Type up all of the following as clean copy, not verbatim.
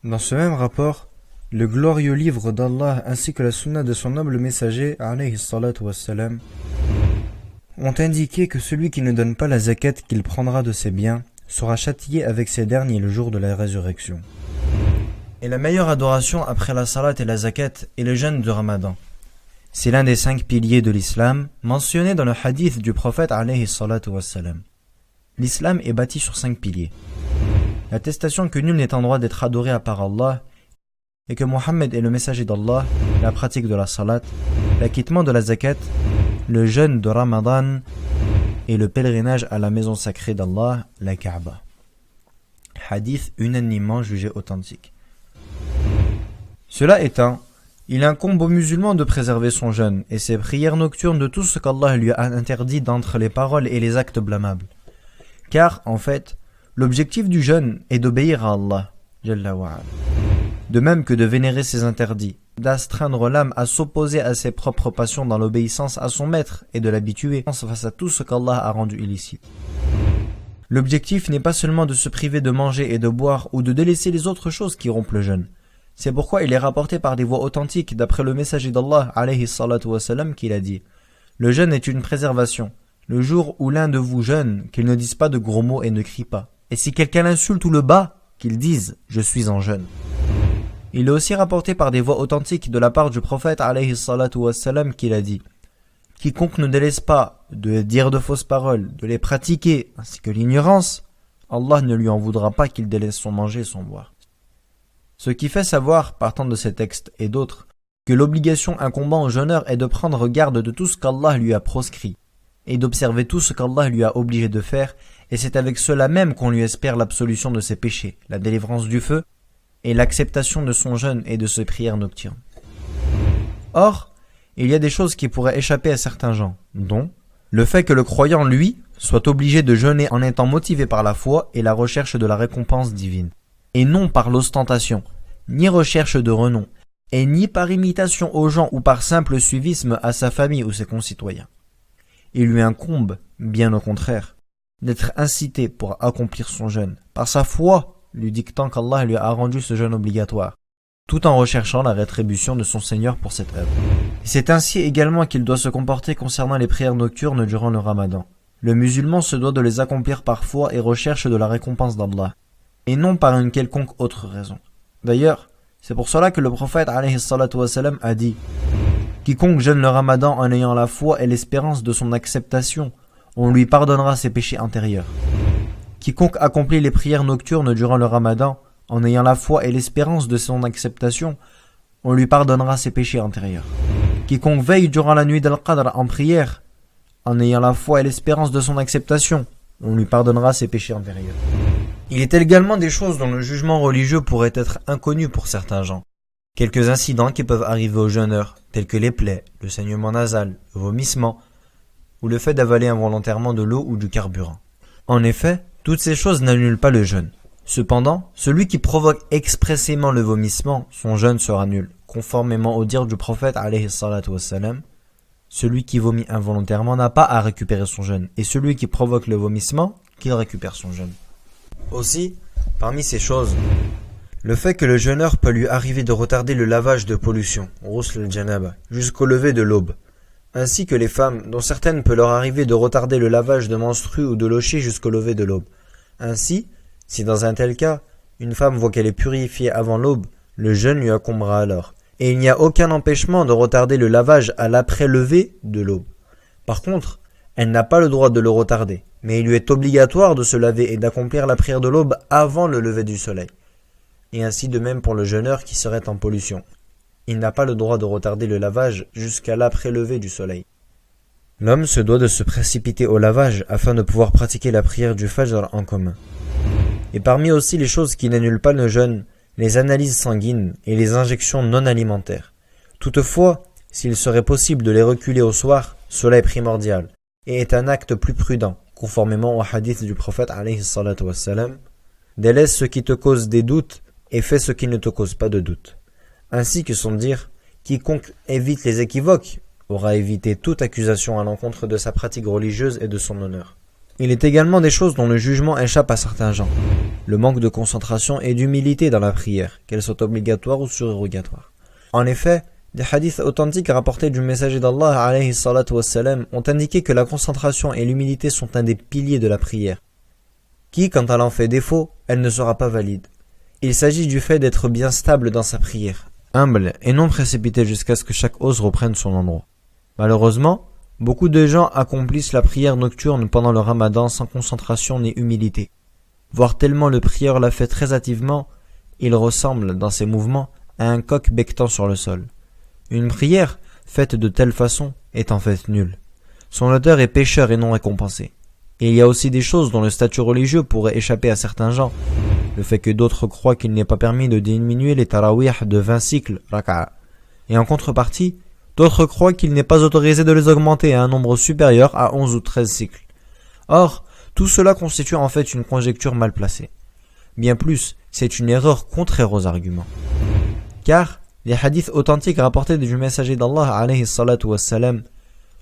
Dans ce même rapport, le glorieux livre d'Allah ainsi que la sunna de son noble messager, alayhi salatu wassalam, ont indiqué que celui qui ne donne pas la zakat qu'il prendra de ses biens sera châtié avec ces derniers le jour de la résurrection. Et la meilleure adoration après la salat et la zakat est le jeûne de Ramadan. C'est l'un des 5 piliers de l'islam mentionné dans le hadith du prophète alayhi salatu wassalam. L'islam est bâti sur 5 piliers. L'attestation que nul n'est en droit d'être adoré à part Allah et que Mohammed est le messager d'Allah, la pratique de la salat, l'acquittement de la zakat, le jeûne de Ramadan et le pèlerinage à la maison sacrée d'Allah, la Kaaba. Hadith unanimement jugé authentique. Cela étant, il incombe aux musulmans de préserver son jeûne et ses prières nocturnes de tout ce qu'Allah lui a interdit d'entre les paroles et les actes blâmables. Car, en fait, l'objectif du jeûne est d'obéir à Allah, Jalla wa ala. De même que de vénérer ses interdits, d'astreindre l'âme à s'opposer à ses propres passions dans l'obéissance à son maître et de l'habituer face à tout ce qu'Allah a rendu illicite. L'objectif n'est pas seulement de se priver de manger et de boire ou de délaisser les autres choses qui rompent le jeûne. C'est pourquoi il est rapporté par des voix authentiques d'après le messager d'Allah alayhi salatu wassalam qu'il a dit « Le jeûne est une préservation. Le jour où l'un de vous jeûne, qu'il ne dise pas de gros mots et ne crie pas. Et si quelqu'un l'insulte ou le bat, qu'il dise « Je suis en jeûne ». Il est aussi rapporté par des voix authentiques de la part du prophète alayhi salatu wassalam qu'il a dit « Quiconque ne délaisse pas de dire de fausses paroles, de les pratiquer, ainsi que l'ignorance, Allah ne lui en voudra pas qu'il délaisse son manger et son boire. » Ce qui fait savoir, partant de ces textes et d'autres, que l'obligation incombant au jeûneur est de prendre garde de tout ce qu'Allah lui a proscrit et d'observer tout ce qu'Allah lui a obligé de faire, et c'est avec cela même qu'on lui espère l'absolution de ses péchés, la délivrance du feu et l'acceptation de son jeûne et de ses prières nocturnes. Or, il y a des choses qui pourraient échapper à certains gens, dont le fait que le croyant, lui, soit obligé de jeûner en étant motivé par la foi et la recherche de la récompense divine, et non par l'ostentation, ni recherche de renom, et ni par imitation aux gens ou par simple suivisme à sa famille ou ses concitoyens. Il lui incombe, bien au contraire, d'être incité pour accomplir son jeûne, par sa foi lui dictant qu'Allah lui a rendu ce jeûne obligatoire, tout en recherchant la rétribution de son Seigneur pour cette œuvre. C'est ainsi également qu'il doit se comporter concernant les prières nocturnes durant le Ramadan. Le musulman se doit de les accomplir par foi et recherche de la récompense d'Allah, et non par une quelconque autre raison. D'ailleurs, c'est pour cela que le prophète alayhi salatu wassalam a dit « Quiconque jeûne le Ramadan en ayant la foi et l'espérance de son acceptation, on lui pardonnera ses péchés antérieurs. Quiconque accomplit les prières nocturnes durant le Ramadan en ayant la foi et l'espérance de son acceptation, on lui pardonnera ses péchés antérieurs. Quiconque veille durant la nuit d'Al-Qadr en prière, en ayant la foi et l'espérance de son acceptation, on lui pardonnera ses péchés antérieurs. » Il est également des choses dont le jugement religieux pourrait être inconnu pour certains gens. Quelques incidents qui peuvent arriver aux jeûneurs, tels que les plaies, le saignement nasal, le vomissement, ou le fait d'avaler involontairement de l'eau ou du carburant. En effet, toutes ces choses n'annulent pas le jeûne. Cependant, celui qui provoque expressément le vomissement, son jeûne sera nul, conformément au dire du prophète alayhi salatu wassalam. Celui qui vomit involontairement n'a pas à récupérer son jeûne, et celui qui provoque le vomissement, qu'il récupère son jeûne. Aussi, parmi ces choses, le fait que le jeûneur peut lui arriver de retarder le lavage de pollution, ghusl al-janaba, jusqu'au lever de l'aube, ainsi que les femmes, dont certaines peut leur arriver de retarder le lavage de menstrues ou de locher jusqu'au lever de l'aube. Ainsi, si dans un tel cas, une femme voit qu'elle est purifiée avant l'aube, le jeûne lui incombera alors, et il n'y a aucun empêchement de retarder le lavage à l'après-lever de l'aube. Par contre, elle n'a pas le droit de le retarder, mais il lui est obligatoire de se laver et d'accomplir la prière de l'aube avant le lever du soleil. Et ainsi de même pour le jeûneur qui serait en pollution. Il n'a pas le droit de retarder le lavage jusqu'à l'après-lever du soleil. L'homme se doit de se précipiter au lavage afin de pouvoir pratiquer la prière du Fajr en commun. Et parmi aussi les choses qui n'annulent pas le jeûne, les analyses sanguines et les injections non alimentaires. Toutefois, s'il serait possible de les reculer au soir, cela est primordial, et est un acte plus prudent, conformément au hadith du prophète alayhi salatu wassalam. Délaisse ce qui te cause des doutes et fais ce qui ne te cause pas de doute. Ainsi que son dire, quiconque évite les équivoques aura évité toute accusation à l'encontre de sa pratique religieuse et de son honneur. Il est également des choses dont le jugement échappe à certains gens. le manque de concentration et d'humilité dans la prière, qu'elle soit obligatoire ou surérogatoire. En effet, des hadiths authentiques rapportés du messager d'Allah alayhi salatu wassalam ont indiqué que la concentration et l'humilité sont un des piliers de la prière, qui, quand elle en fait défaut, elle ne sera pas valide. Il s'agit du fait d'être bien stable dans sa prière, humble et non précipité jusqu'à ce que chaque os reprenne son endroit. Malheureusement, beaucoup de gens accomplissent la prière nocturne pendant le ramadan sans concentration ni humilité. Voire tellement le prieur la fait très hâtivement, il ressemble, dans ses mouvements, à un coq becquetant sur le sol. Une prière, faite de telle façon, est en fait nulle. Son auteur est pécheur et non récompensé. Et il y a aussi des choses dont le statut religieux pourrait échapper à certains gens. Le fait que d'autres croient qu'il n'est pas permis de diminuer les tarawih de 20 cycles, raka'a. Et en contrepartie, d'autres croient qu'il n'est pas autorisé de les augmenter à un nombre supérieur à 11 ou 13 cycles. Or, tout cela constitue en fait une conjecture mal placée. Bien plus, c'est une erreur contraire aux arguments. Car, les hadiths authentiques rapportés du messager d'Allah alayhi salatu wassalam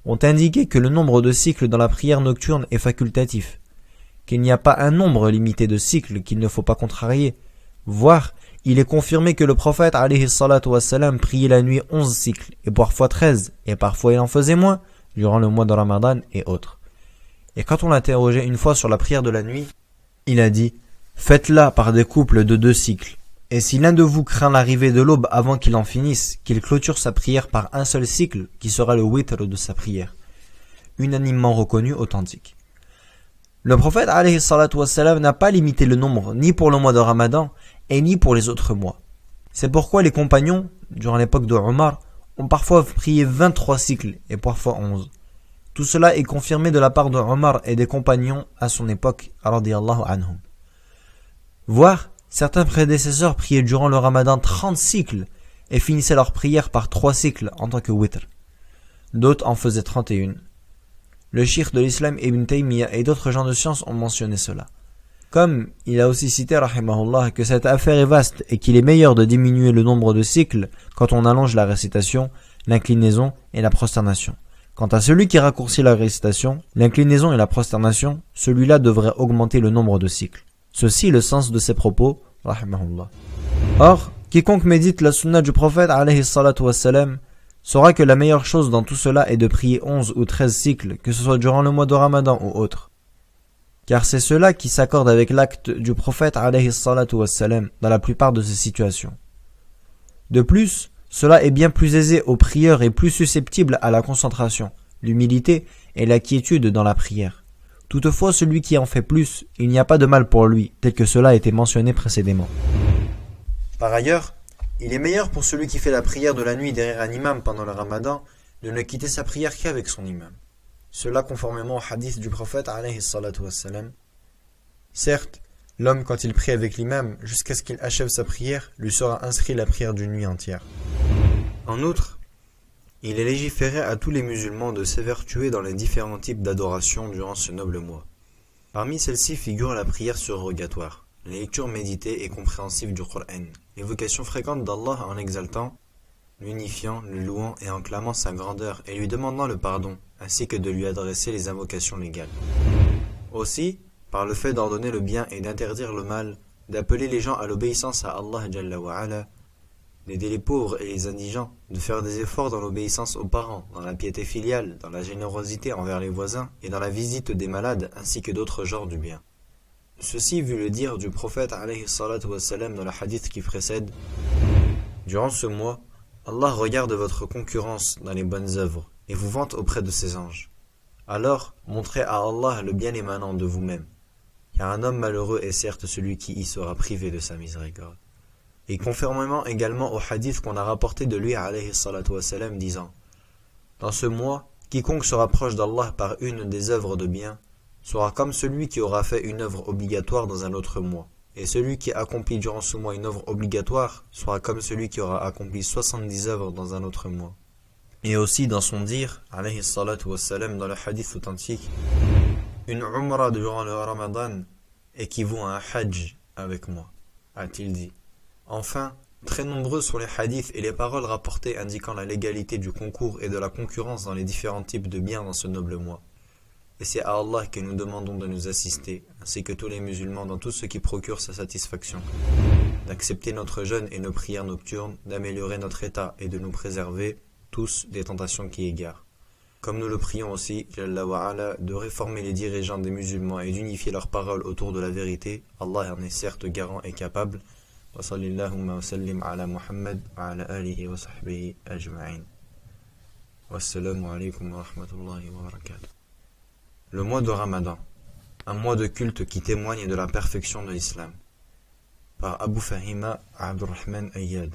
ont indiqué que le nombre de cycles dans la prière nocturne est facultatif, qu'il n'y a pas un nombre limité de cycles qu'il ne faut pas contrarier, voire il est confirmé que le prophète alayhi salatu wassalam priait la nuit 11 cycles, et parfois 13, et parfois il en faisait moins, durant le mois de Ramadan et autres. Et quand on l'interrogeait une fois sur la prière de la nuit, il a dit « Faites-la par des couples de 2 cycles, et si l'un de vous craint l'arrivée de l'aube avant qu'il en finisse, qu'il clôture sa prière par un seul cycle, qui sera le witr de sa prière. » Unanimement reconnu, authentique. Le prophète alayhi salatu wassalam n'a pas limité le nombre ni pour le mois de Ramadan et ni pour les autres mois. C'est pourquoi les compagnons, durant l'époque de Omar, ont parfois prié 23 cycles et parfois 11. Tout cela est confirmé de la part de Omar et des compagnons à son époque, radiyallahu anhum. Voire, certains prédécesseurs priaient durant le Ramadan 30 cycles et finissaient leur prière par 3 cycles en tant que witr. D'autres en faisaient 31. Le cheikh de l'islam Ibn Taymiyyah et d'autres gens de science ont mentionné cela. Comme il a aussi cité, rahimahullah, que cette affaire est vaste et qu'il est meilleur de diminuer le nombre de cycles quand on allonge la récitation, l'inclinaison et la prosternation. Quant à celui qui raccourcit la récitation, l'inclinaison et la prosternation, celui-là devrait augmenter le nombre de cycles. Ceci est le sens de ses propos, rahimahullah. Or, quiconque médite la sunna du prophète, alayhi salatu wassalam, saura que la meilleure chose dans tout cela est de prier 11 ou 13 cycles, que ce soit durant le mois de Ramadan ou autre. Car c'est cela qui s'accorde avec l'acte du prophète, alayhi salatu wassalam, dans la plupart de ces situations. De plus, cela est bien plus aisé aux prieurs et plus susceptible à la concentration, l'humilité et la quiétude dans la prière. Toutefois, celui qui en fait plus, il n'y a pas de mal pour lui, tel que cela a été mentionné précédemment. Par ailleurs, il est meilleur pour celui qui fait la prière de la nuit derrière un imam pendant le Ramadan de ne quitter sa prière qu'avec son imam. Cela conformément au hadith du prophète alayhi salatu wassalam. Certes, l'homme quand il prie avec l'imam jusqu'à ce qu'il achève sa prière, lui sera inscrit la prière d'une nuit entière. En outre, il est légiféré à tous les musulmans de s'évertuer dans les différents types d'adoration durant ce noble mois. Parmi celles-ci figure la prière surrogatoire, la lecture méditée et compréhensive du Coran, l'évocation fréquente d'Allah en l'exaltant, l'unifiant, le louant et en clamant sa grandeur et lui demandant le pardon, ainsi que de lui adresser les invocations légales. Aussi, par le fait d'ordonner le bien et d'interdire le mal, d'appeler les gens à l'obéissance à Allah Jalla wa Ala, d'aider les pauvres et les indigents, de faire des efforts dans l'obéissance aux parents, dans la piété filiale, dans la générosité envers les voisins et dans la visite des malades ainsi que d'autres genres du bien. Ceci vu le dire du prophète alayhi salatu wassalam dans le hadith qui précède. Durant ce mois, Allah regarde votre concurrence dans les bonnes œuvres et vous vante auprès de ses anges. Alors, montrez à Allah le bien émanant de vous-même, car un homme malheureux est certes celui qui y sera privé de sa miséricorde. Et conformément également au hadith qu'on a rapporté de lui alayhi salatu wassalam disant « Dans ce mois, quiconque se rapproche d'Allah par une des œuvres de bien sera comme celui qui aura fait une œuvre obligatoire dans un autre mois. Et celui qui accomplit durant ce mois une œuvre obligatoire sera comme celui qui aura accompli 70 œuvres dans un autre mois. » Et aussi dans son dire, alayhi salatu wassalam, dans le hadith authentique, une umrah durant le Ramadan équivaut à un hajj avec moi, a-t-il dit. Enfin, très nombreux sont les hadiths et les paroles rapportées indiquant la légalité du concours et de la concurrence dans les différents types de biens dans ce noble mois. Et c'est à Allah que nous demandons de nous assister, ainsi que tous les musulmans dans tout ce qui procure sa satisfaction, d'accepter notre jeûne et nos prières nocturnes, d'améliorer notre état et de nous préserver tous des tentations qui égarent. Comme nous le prions aussi, Jalla wa Ala, de réformer les dirigeants des musulmans et d'unifier leurs paroles autour de la vérité, Allah en est certes garant et capable. Wa sallallahu wa sallim ala Muhammad wa ala alihi wa sahbihi ajma'in. Wassalamu alaikum wa rahmatullahi wa barakatuh. Le mois de Ramadan, un mois de culte qui témoigne de la perfection de l'islam. Par Abu Fahima Abdurrahman Ayyad.